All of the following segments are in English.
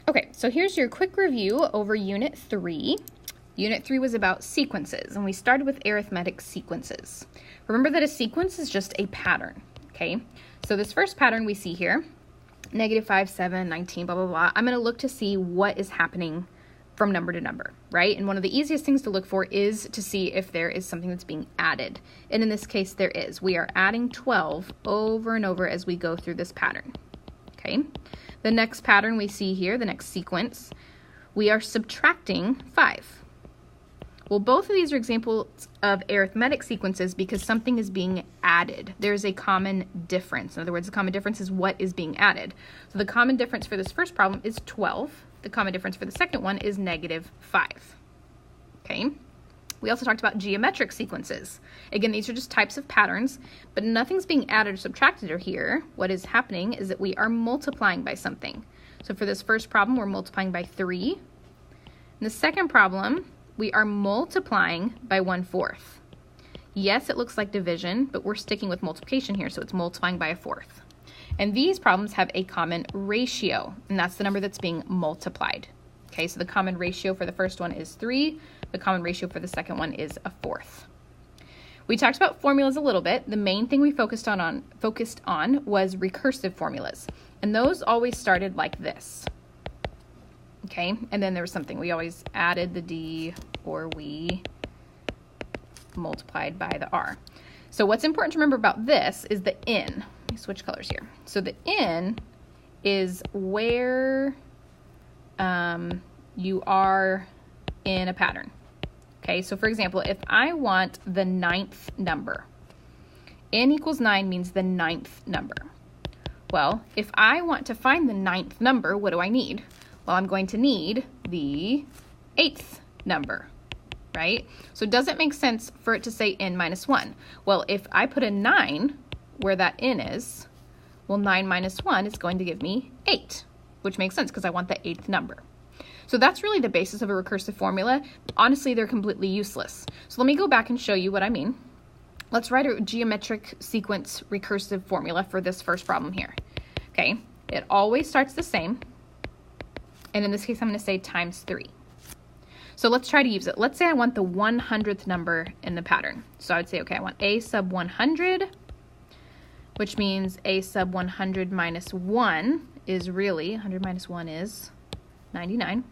Okay, so here's your quick review over Unit 3. Unit 3 was about sequences, and we started with arithmetic sequences. Remember that a sequence is just a pattern, okay? So this first pattern we see here, -5, 7, 19, blah, blah, blah. I'm going to look to see what is happening from number to number, right? And one of the easiest things to look for is to see if there is something that's being added. And in this case, there is. We are adding 12 over and over as we go through this pattern, okay? The next pattern we see here, the next sequence, we are subtracting 5. Well, both of these are examples of arithmetic sequences because something is being added. There's a common difference. In other words, the common difference is what is being added. So the common difference for this first problem is 12. The common difference for the second one is -5. Okay? We also talked about geometric sequences. Again, these are just types of patterns, but nothing's being added or subtracted here. What is happening is that we are multiplying by something. So for this first problem, we're multiplying by 3. In the second problem, we are multiplying by 1/4. Yes, it looks like division, but we're sticking with multiplication here, so it's multiplying by 1/4. And these problems have a common ratio, and that's the number that's being multiplied. Okay, so the common ratio for the first one is 3. The common ratio for the second one is 1/4. We talked about formulas a little bit. The main thing we focused on was recursive formulas, and those always started like this. Okay, and then there was something. We always added the D or we multiplied by the R. So what's important to remember about this is the N. Let me switch colors here. So the N is where you are in a pattern. Okay, so for example, if I want the 9th number, N equals 9 means the 9th number. Well, if I want to find the 9th number, what do I need? Well, I'm going to need the 8th number, right? So does it make sense for it to say N minus 1? Well, if I put a 9 where that N is, well, 9 minus 1 is going to give me 8, which makes sense because I want the 8th number. So that's really the basis of a recursive formula. Honestly, they're completely useless. So let me go back and show you what I mean. Let's write a geometric sequence recursive formula for this first problem here. Okay, it always starts the same. And in this case, I'm going to say times 3. So let's try to use it. Let's say I want the 100th number in the pattern. So I would say, okay, I want a sub 100, which means a sub 100 minus 1 is really, 100 minus 1 is 99.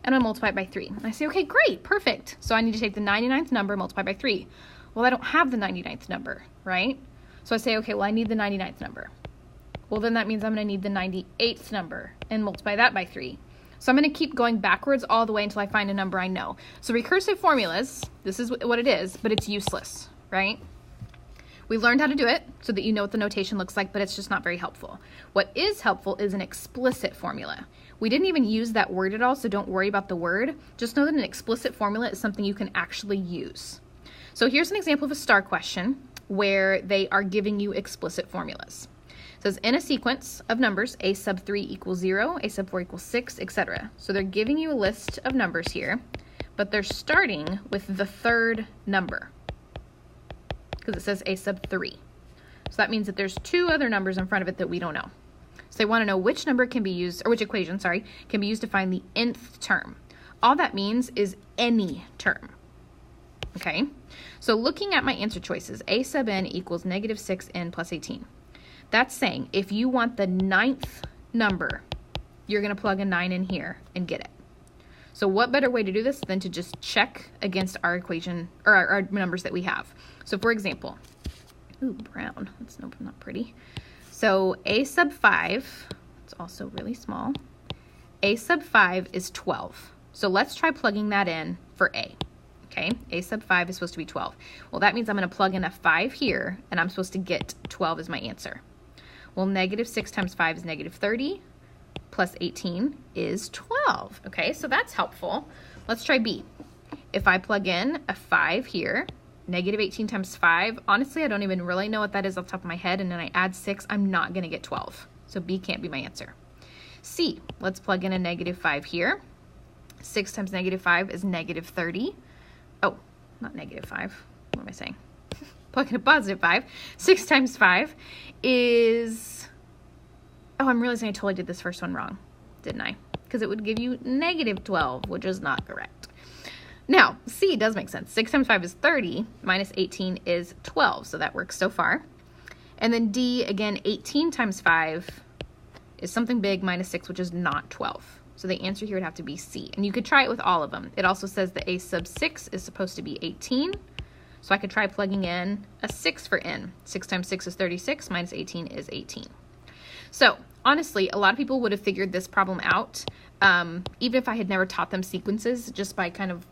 And I multiply it by 3. And I say, okay, great, perfect. So I need to take the 99th number, multiply by 3. Well, I don't have the 99th number, right? So I say, okay, well, I need the 99th number. Well, then that means I'm going to need the 98th number and multiply that by 3. So I'm going to keep going backwards all the way until I find a number I know. So recursive formulas, this is what it is, but it's useless, right? We learned how to do it so that you know what the notation looks like, but it's just not very helpful. What is helpful is an explicit formula. We didn't even use that word at all, so don't worry about the word. Just know that an explicit formula is something you can actually use. So here's an example of a star question where they are giving you explicit formulas. It says in a sequence of numbers, a sub 3 equals 0, a sub 4 equals 6, etc. So they're giving you a list of numbers here, but they're starting with the third number because it says a sub 3. So that means that there's 2 other numbers in front of it that we don't know. So they want to know which number can be used, or which equation, sorry, can be used to find the nth term. All that means is any term. Okay, so looking at my answer choices, a sub n equals -6n plus 18. That's saying if you want the 9th number, you're going to plug a 9 in here and get it. So what better way to do this than to just check against our equation, or our numbers that we have. So for example, ooh, brown, that's not pretty. So a sub 5, it's also really small. A sub 5 is 12. So let's try plugging that in for a. Okay, a sub 5 is supposed to be 12. Well, that means I'm going to plug in a 5 here, and I'm supposed to get 12 as my answer. Well, -6 times 5 is -30, plus 18 is 12. Okay, so that's helpful. Let's try B. If I plug in a 5 here, -18 times 5, honestly, I don't even really know what that is off the top of my head, and then I add 6, I'm not going to get 12. So B can't be my answer. C, let's plug in a -5 here. 6 times -5 is -30. Oh, not -5. What am I saying? Plug in a +5. 6 times 5 is... Oh, I'm realizing I totally did this first one wrong. didn't I? Because it would give you negative 12, which is not correct. Now, C does make sense. 6 times 5 is 30, minus 18 is 12, so that works so far. And then D, again, 18 times 5 is something big, minus 6, which is not 12. So the answer here would have to be C. And you could try it with all of them. It also says that a sub 6 is supposed to be 18. So I could try plugging in a 6 for n. 6 times 6 is 36, minus 18 is 18. So honestly, a lot of people would have figured this problem out, even if I had never taught them sequences, just by kind of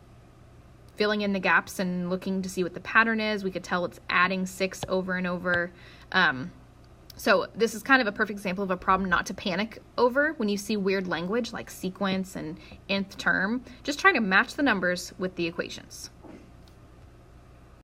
filling in the gaps and looking to see what the pattern is. We could tell it's adding 6 over and over. So this is kind of a perfect example of a problem not to panic over when you see weird language like sequence and nth term. Just try to match the numbers with the equations.